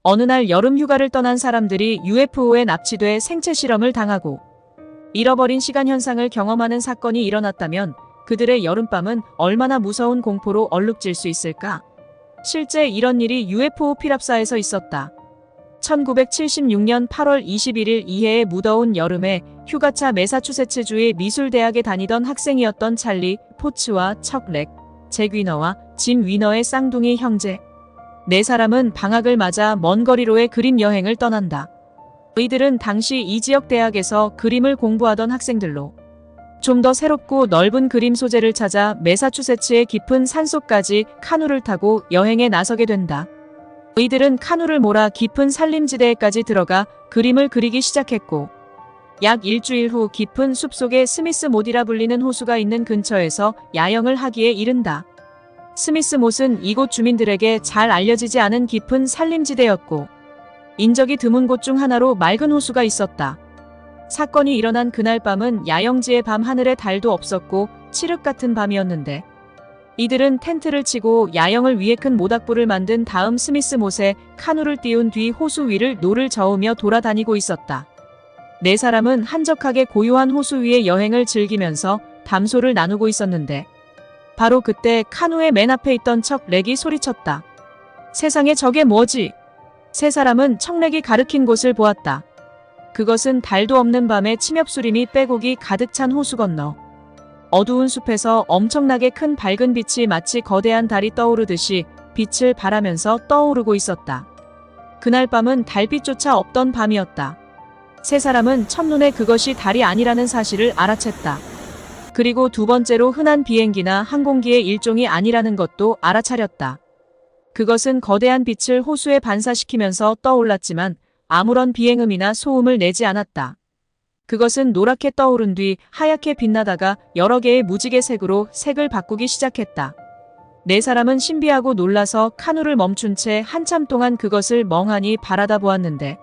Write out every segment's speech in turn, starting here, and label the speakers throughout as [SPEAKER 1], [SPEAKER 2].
[SPEAKER 1] 어느 날 여름 휴가를 떠난 사람들이 UFO에 납치돼 생체 실험을 당하고 잃어버린 시간 현상을 경험하는 사건이 일어났다면 그들의 여름밤은 얼마나 무서운 공포로 얼룩질 수 있을까? 실제 이런 일이 UFO 피랍사에서 있었다. 1976년 8월 21일 이해의 무더운 여름에 휴가차 매사추세츠주의 미술대학에 다니던 학생이었던 찰리 포츠와 척 렉, 잭 위너와 짐 위너의 쌍둥이 형제 네 사람은 방학을 맞아 먼 거리로의 그림 여행을 떠난다. 이들은 당시 이 지역 대학에서 그림을 공부하던 학생들로 좀 더 새롭고 넓은 그림 소재를 찾아 매사추세츠의 깊은 산속까지 카누를 타고 여행에 나서게 된다. 이들은 카누를 몰아 깊은 산림지대에까지 들어가 그림을 그리기 시작했고 약 일주일 후 깊은 숲속에 스미스 못이라 불리는 호수가 있는 근처에서 야영을 하기에 이른다. 스미스 못은 이곳 주민들에게 잘 알려지지 않은 깊은 산림지대였고 인적이 드문 곳 중 하나로 맑은 호수가 있었다. 사건이 일어난 그날 밤은 야영지의 밤 하늘에 달도 없었고 칠흑 같은 밤이었는데 이들은 텐트를 치고 야영을 위해 큰 모닥불을 만든 다음 스미스 못에 카누를 띄운 뒤 호수 위를 노를 저으며 돌아다니고 있었다. 네 사람은 한적하게 고요한 호수 위의 여행을 즐기면서 담소를 나누고 있었는데 바로 그때 카누의 맨 앞에 있던 척 렉이 소리쳤다. 세상에 저게 뭐지? 세 사람은 척 렉이 가리킨 곳을 보았다. 그것은 달도 없는 밤에 침엽수림이 빼곡이 가득 찬 호수 건너 어두운 숲에서 엄청나게 큰 밝은 빛이 마치 거대한 달이 떠오르듯이 빛을 발하면서 떠오르고 있었다. 그날 밤은 달빛조차 없던 밤이었다. 세 사람은 첫눈에 그것이 달이 아니라는 사실을 알아챘다. 그리고 두 번째로 흔한 비행기나 항공기의 일종이 아니라는 것도 알아차렸다. 그것은 거대한 빛을 호수에 반사시키면서 떠올랐지만 아무런 비행음이나 소음을 내지 않았다. 그것은 노랗게 떠오른 뒤 하얗게 빛나다가 여러 개의 무지개 색으로 색을 바꾸기 시작했다. 네 사람은 신비하고 놀라서 카누를 멈춘 채 한참 동안 그것을 멍하니 바라다 보았는데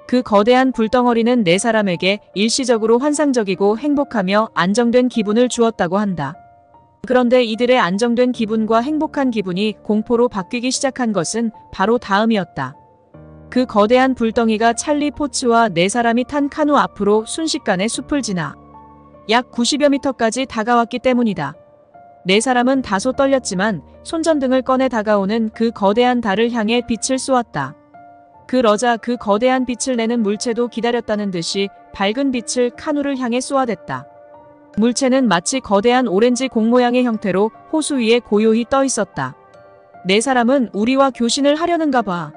[SPEAKER 1] 그 거대한 불덩어리는 네 사람에게 일시적으로 환상적이고 행복하며 안정된 기분을 주었다고 한다. 그런데 이들의 안정된 기분과 행복한 기분이 공포로 바뀌기 시작한 것은 바로 다음이었다. 그 거대한 불덩이가 찰리 포츠와 네 사람이 탄 카누 앞으로 순식간에 숲을 지나 약 90여 미터까지 다가왔기 때문이다. 네 사람은 다소 떨렸지만 손전등을 꺼내 다가오는 그 거대한 달을 향해 빛을 쏘았다. 그러자 그 거대한 빛을 내는 물체도 기다렸다는 듯이 밝은 빛을 카누를 향해 쏘아댔다. 물체는 마치 거대한 오렌지 공 모양의 형태로 호수 위에 고요히 떠 있었다. 네 사람은 우리와 교신을 하려는가 봐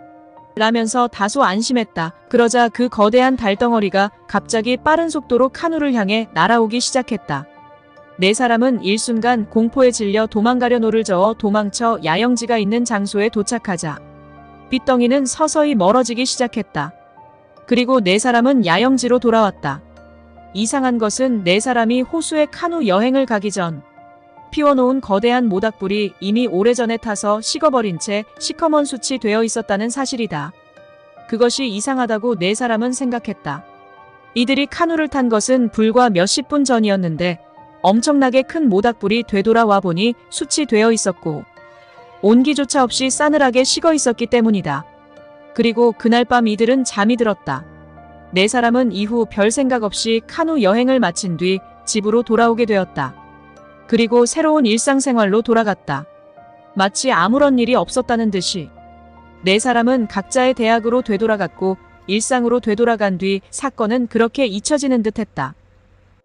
[SPEAKER 1] 라면서 다소 안심했다. 그러자 그 거대한 달덩어리가 갑자기 빠른 속도로 카누를 향해 날아오기 시작했다. 네 사람은 일순간 공포에 질려 도망가려 노를 저어 도망쳐 야영지가 있는 장소에 도착하자 빛덩이는 서서히 멀어지기 시작했다. 그리고 네 사람은 야영지로 돌아왔다. 이상한 것은 네 사람이 호수에 카누 여행을 가기 전 피워놓은 거대한 모닥불이 이미 오래전에 타서 식어버린 채 시커먼 숯이 되어 있었다는 사실이다. 그것이 이상하다고 네 사람은 생각했다. 이들이 카누를 탄 것은 불과 몇십 분 전이었는데 엄청나게 큰 모닥불이 되돌아와 보니 숯이 되어 있었고 온기조차 없이 싸늘하게 식어 있었기 때문이다. 그리고 그날 밤 이들은 잠이 들었다. 네 사람은 이후 별 생각 없이 카누 여행을 마친 뒤 집으로 돌아오게 되었다. 그리고 새로운 일상생활로 돌아갔다. 마치 아무런 일이 없었다는 듯이. 네 사람은 각자의 대학으로 되돌아갔고 일상으로 되돌아간 뒤 사건은 그렇게 잊혀지는 듯했다.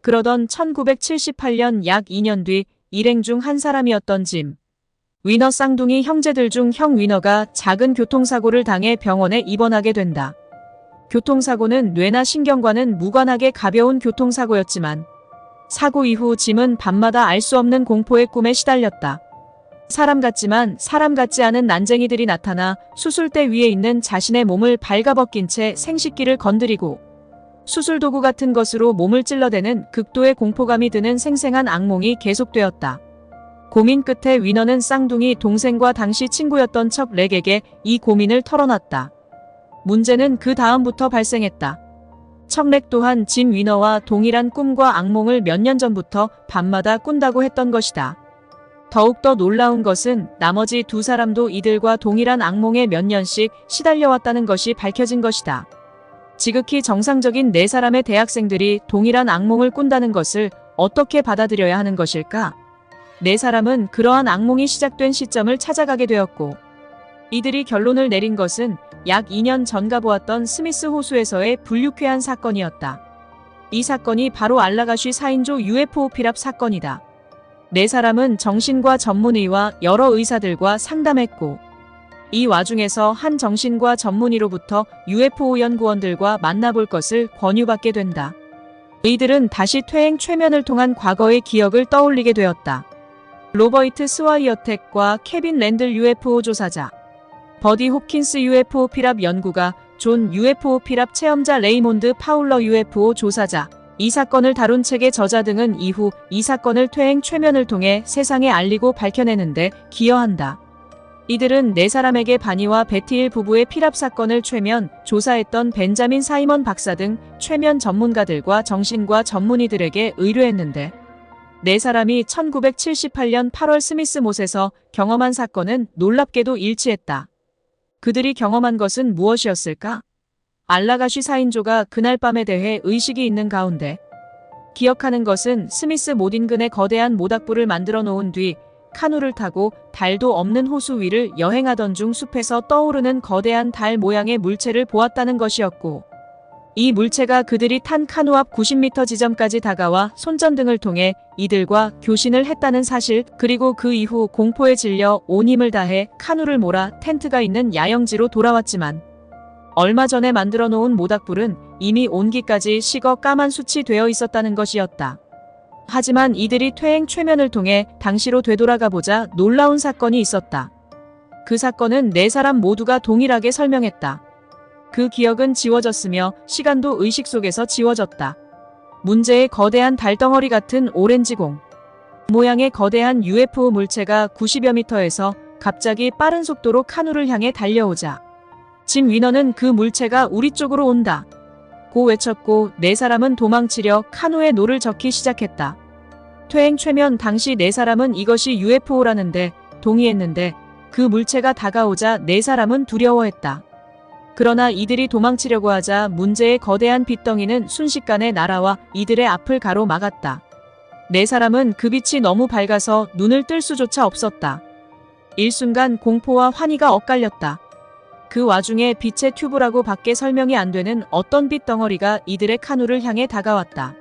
[SPEAKER 1] 그러던 1978년 약 2년 뒤 일행 중 한 사람이었던 짐 위너 쌍둥이 형제들 중 형 위너가 작은 교통사고를 당해 병원에 입원하게 된다. 교통사고는 뇌나 신경과는 무관하게 가벼운 교통사고였지만 사고 이후 짐은 밤마다 알 수 없는 공포의 꿈에 시달렸다. 사람 같지만 사람 같지 않은 난쟁이들이 나타나 수술대 위에 있는 자신의 몸을 발가벗긴 채 생식기를 건드리고 수술도구 같은 것으로 몸을 찔러대는 극도의 공포감이 드는 생생한 악몽이 계속되었다. 고민 끝에 위너는 쌍둥이 동생과 당시 친구였던 척 렉에게 이 고민을 털어놨다. 문제는 그 다음부터 발생했다. 척 렉 또한 짐 위너와 동일한 꿈과 악몽을 몇 년 전부터 밤마다 꾼다고 했던 것이다. 더욱더 놀라운 것은 나머지 두 사람도 이들과 동일한 악몽에 몇 년씩 시달려왔다는 것이 밝혀진 것이다. 지극히 정상적인 네 사람의 대학생들이 동일한 악몽을 꾼다는 것을 어떻게 받아들여야 하는 것일까? 네 사람은 그러한 악몽이 시작된 시점을 찾아가게 되었고, 이들이 결론을 내린 것은 약 2년 전가 보았던 스미스 호수에서의 불유쾌한 사건이었다. 이 사건이 바로 알라가쉬 4인조 UFO 피랍 사건이다. 네 사람은 정신과 전문의와 여러 의사들과 상담했고, 이 와중에서 한 정신과 전문의로부터 UFO 연구원들과 만나볼 것을 권유받게 된다. 이들은 다시 퇴행 최면을 통한 과거의 기억을 떠올리게 되었다. 로버트 스와이어텍과 케빈 랜들 UFO 조사자, 버디 홉킨스 UFO 피랍 연구가, 존 UFO 피랍 체험자, 레이몬드 파울러 UFO 조사자, 이 사건을 다룬 책의 저자 등은 이후 이 사건을 퇴행 최면을 통해 세상에 알리고 밝혀내는데 기여한다. 이들은 네 사람에게 바니와 베티일 부부의 피랍 사건을 최면 조사했던 벤자민 사이먼 박사 등 최면 전문가들과 정신과 전문의들에게 의뢰했는데, 네 사람이 1978년 8월 스미스 못에서 경험한 사건은 놀랍게도 일치했다. 그들이 경험한 것은 무엇이었을까? 알라가쉬 4인조가 그날 밤에 대해 의식이 있는 가운데 기억하는 것은 스미스 못 인근의 거대한 모닥불을 만들어 놓은 뒤 카누를 타고 달도 없는 호수 위를 여행하던 중 숲에서 떠오르는 거대한 달 모양의 물체를 보았다는 것이었고, 이 물체가 그들이 탄 카누 앞 90m 지점까지 다가와 손전등을 통해 이들과 교신을 했다는 사실, 그리고 그 이후 공포에 질려 온 힘을 다해 카누를 몰아 텐트가 있는 야영지로 돌아왔지만, 얼마 전에 만들어 놓은 모닥불은 이미 온기까지 식어 까만 숯이 되어 있었다는 것이었다. 하지만 이들이 퇴행 최면을 통해 당시로 되돌아가 보자 놀라운 사건이 있었다. 그 사건은 네 사람 모두가 동일하게 설명했다. 그 기억은 지워졌으며 시간도 의식 속에서 지워졌다. 문제의 거대한 달덩어리 같은 오렌지공 모양의 거대한 UFO 물체가 90여 미터에서 갑자기 빠른 속도로 카누를 향해 달려오자 짐 위너는 그 물체가 우리 쪽으로 온다 고 외쳤고, 네 사람은 도망치려 카누에 노를 젓기 시작했다. 퇴행 최면 당시 네 사람은 이것이 UFO라는데 동의했는데, 그 물체가 다가오자 네 사람은 두려워했다. 그러나 이들이 도망치려고 하자 문제의 거대한 빛덩이는 순식간에 날아와 이들의 앞을 가로막았다. 네 사람은 그 빛이 너무 밝아서 눈을 뜰 수조차 없었다. 일순간 공포와 환희가 엇갈렸다. 그 와중에 빛의 튜브라고 밖에 설명이 안 되는 어떤 빛덩어리가 이들의 카누를 향해 다가왔다.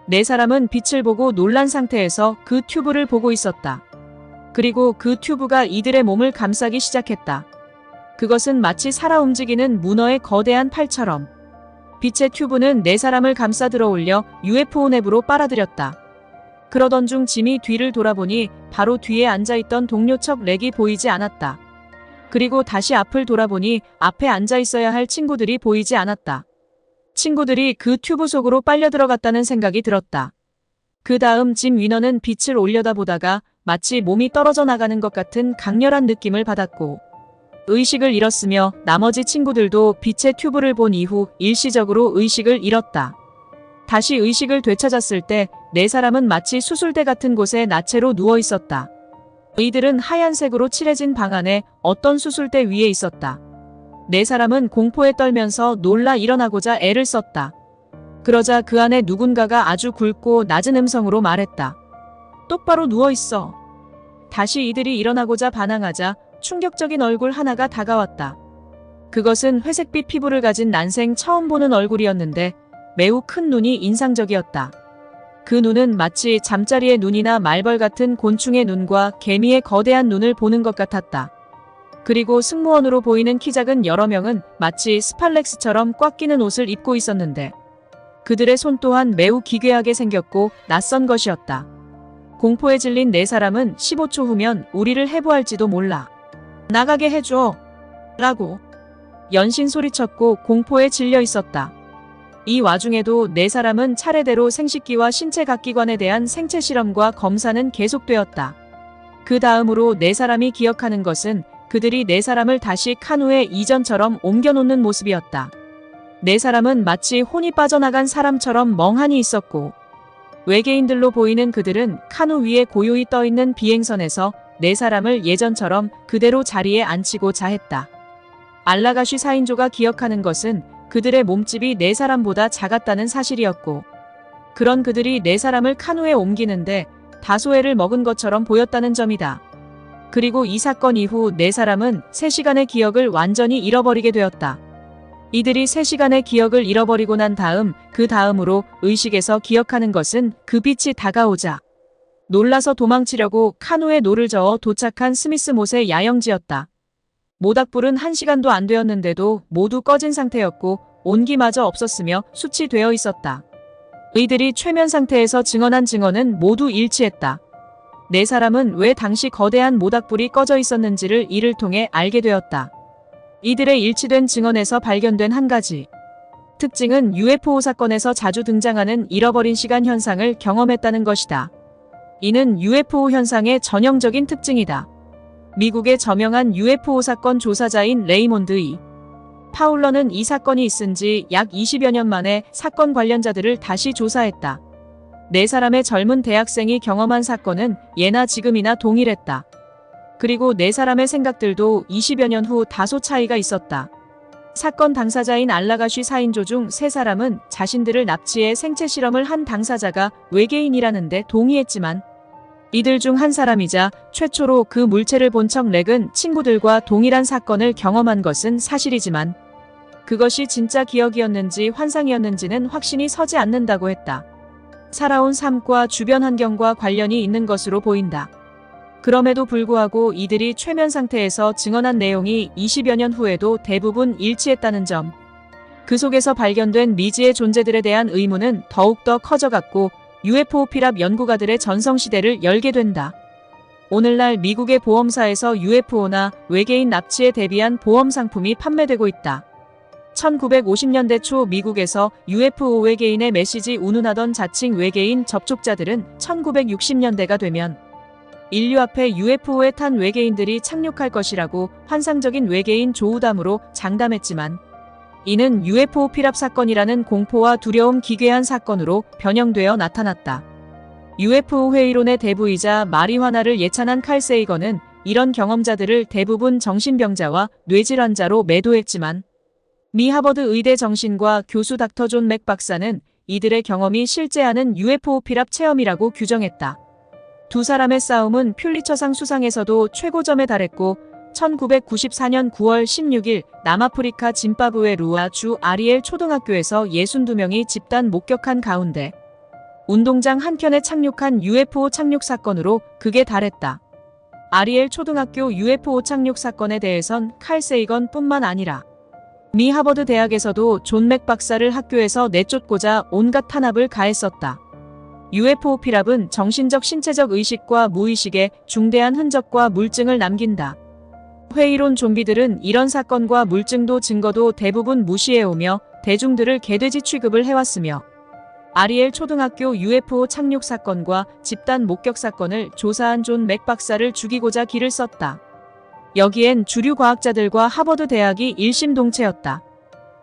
[SPEAKER 1] 네 사람은 빛을 보고 놀란 상태에서 그 튜브를 보고 있었다. 그리고 그 튜브가 이들의 몸을 감싸기 시작했다. 그것은 마치 살아 움직이는 문어의 거대한 팔처럼. 빛의 튜브는 네 사람을 감싸 들어올려 UFO 내부로 빨아들였다. 그러던 중 짐이 뒤를 돌아보니 바로 뒤에 앉아있던 동료 척 렉이 보이지 않았다. 그리고 다시 앞을 돌아보니 앞에 앉아있어야 할 친구들이 보이지 않았다. 친구들이 그 튜브 속으로 빨려 들어갔다는 생각이 들었다. 그 다음 짐 위너는 빛을 올려다보다가 마치 몸이 떨어져 나가는 것 같은 강렬한 느낌을 받았고, 의식을 잃었으며 나머지 친구들도 빛의 튜브를 본 이후 일시적으로 의식을 잃었다. 다시 의식을 되찾았을 때 네 사람은 마치 수술대 같은 곳에 나체로 누워 있었다. 이들은 하얀색으로 칠해진 방 안에 어떤 수술대 위에 있었다. 네 사람은 공포에 떨면서 놀라 일어나고자 애를 썼다. 그러자 그 안에 누군가가 아주 굵고 낮은 음성으로 말했다. 똑바로 누워있어. 다시 이들이 일어나고자 반항하자 충격적인 얼굴 하나가 다가왔다. 그것은 회색빛 피부를 가진 난생 처음 보는 얼굴이었는데 매우 큰 눈이 인상적이었다. 그 눈은 마치 잠자리의 눈이나 말벌 같은 곤충의 눈과 개미의 거대한 눈을 보는 것 같았다. 그리고 승무원으로 보이는 키 작은 여러 명은 마치 스팔렉스처럼 꽉 끼는 옷을 입고 있었는데, 그들의 손 또한 매우 기괴하게 생겼고 낯선 것이었다. 공포에 질린 네 사람은 15초 후면 우리를 해부할지도 몰라. 나가게 해줘. 라고 연신 소리쳤고 공포에 질려 있었다. 이 와중에도 네 사람은 차례대로 생식기와 신체 각 기관에 대한 생체 실험과 검사는 계속되었다. 그 다음으로 네 사람이 기억하는 것은 그들이 네 사람을 다시 카누에 이전처럼 옮겨놓는 모습이었다. 네 사람은 마치 혼이 빠져나간 사람처럼 멍하니 있었고, 외계인들로 보이는 그들은 카누 위에 고요히 떠있는 비행선에서 4사람을 예전처럼 그대로 자리에 앉히고자 했다. 알라가쉬 4인조가 기억하는 것은 그들의 몸집이 4사람보다 작았다는 사실이었고, 그런 그들이 4사람을 카누에 옮기는데 다소 애를 먹은 것처럼 보였다는 점이다. 그리고 이 사건 이후 4사람은 3시간의 기억을 완전히 잃어버리게 되었다. 이들이 3시간의 기억을 잃어버리고 난 다음, 그 다음으로 의식에서 기억하는 것은 그 빛이 다가오자 놀라서 도망치려고 카누에 노를 저어 도착한 스미스 못의 야영지였다. 모닥불은 1시간도 안 되었는데도 모두 꺼진 상태였고 온기마저 없었으며 수치되어 있었다. 의들이 최면 상태에서 증언한 증언은 모두 일치했다. 4사람은 왜 당시 거대한 모닥불이 꺼져 있었는지를 이를 통해 알게 되었다. 이들의 일치된 증언에서 발견된 한 가지 특징은 UFO 사건에서 자주 등장하는 잃어버린 시간 현상을 경험했다는 것이다. 이는 UFO 현상의 전형적인 특징이다. 미국의 저명한 UFO 사건 조사자인 레이몬드 E. 파울러는 이 사건이 있은 지 약 20여 년 만에 사건 관련자들을 다시 조사했다. 4사람의 젊은 대학생이 경험한 사건은 예나 지금이나 동일했다. 그리고 4사람의 생각들도 20여 년 후 다소 차이가 있었다. 사건 당사자인 알라가쉬 4인조 중 3사람은 자신들을 납치해 생체 실험을 한 당사자가 외계인이라는데 동의했지만, 이들 중 한 사람이자 최초로 그 물체를 본 척 렉은 친구들과 동일한 사건을 경험한 것은 사실이지만, 그것이 진짜 기억이었는지 환상이었는지는 확신이 서지 않는다고 했다. 살아온 삶과 주변 환경과 관련이 있는 것으로 보인다. 그럼에도 불구하고 이들이 최면 상태에서 증언한 내용이 20여 년 후에도 대부분 일치했다는 점. 그 속에서 발견된 미지의 존재들에 대한 의문은 더욱더 커져갔고 UFO 피랍 연구가들의 전성시대를 열게 된다. 오늘날 미국의 보험사에서 UFO나 외계인 납치에 대비한 보험 상품이 판매되고 있다. 1950년대 초 미국에서 UFO 외계인의 메시지 운운하던 자칭 외계인 접촉자들은 1960년대가 되면 인류 앞에 UFO에 탄 외계인들이 착륙할 것이라고 환상적인 외계인 조우담으로 장담했지만, 이는 UFO 피랍 사건이라는 공포와 두려움 기괴한 사건으로 변형되어 나타났다. UFO 회의론의 대부이자 마리화나를 예찬한 칼 세이건은 이런 경험자들을 대부분 정신병자와 뇌질환자로 매도했지만, 미 하버드 의대 정신과 교수 닥터 존 맥 박사는 이들의 경험이 실제하는 UFO 피랍 체험이라고 규정했다. 두 사람의 싸움은 퓰리처상 수상에서도 최고점에 달했고 1994년 9월 16일 남아프리카 짐바브웨 루아 주 아리엘 초등학교에서 62명이 집단 목격한 가운데 운동장 한켠에 착륙한 UFO 착륙 사건으로 극에 달했다. 아리엘 초등학교 UFO 착륙 사건에 대해선 칼 세이건 뿐만 아니라 미 하버드 대학에서도 존 맥 박사를 학교에서 내쫓고자 온갖 탄압을 가했었다. UFO 피랍은 정신적 신체적 의식과 무의식에 중대한 흔적과 물증을 남긴다. 회의론 좀비들은 이런 사건과 물증도 증거도 대부분 무시해오며 대중들을 개돼지 취급을 해왔으며, 아리엘 초등학교 UFO 착륙 사건과 집단 목격 사건을 조사한 존 맥 박사를 죽이고자 길을 썼다. 여기엔 주류 과학자들과 하버드 대학이 일심동체였다.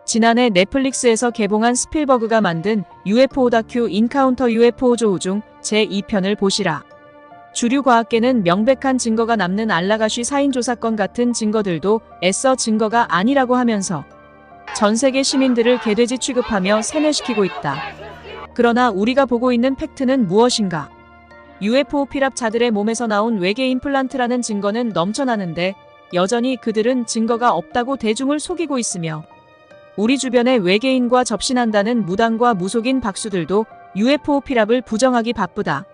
[SPEAKER 1] 지난해 넷플릭스에서 개봉한 스필버그가 만든 UFO 다큐 인카운터 UFO 조우 중 제2편을 보시라. 주류 과학계는 명백한 증거가 남는 알라가쉬 4인조 사건 같은 증거들도 애써 증거가 아니라고 하면서 전 세계 시민들을 개돼지 취급하며 세뇌시키고 있다. 그러나 우리가 보고 있는 팩트는 무엇인가? UFO 피랍자들의 몸에서 나온 외계 임플란트라는 증거는 넘쳐나는데 여전히 그들은 증거가 없다고 대중을 속이고 있으며, 우리 주변에 외계인과 접신한다는 무당과 무속인 박수들도 UFO 피랍을 부정하기 바쁘다.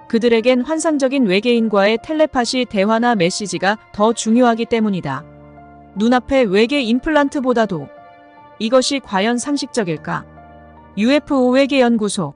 [SPEAKER 1] 그들에겐 환상적인 외계인과의 텔레파시 대화나 메시지가 더 중요하기 때문이다. 눈앞의 외계 임플란트보다도. 이것이 과연 상식적일까? UFO 외계연구소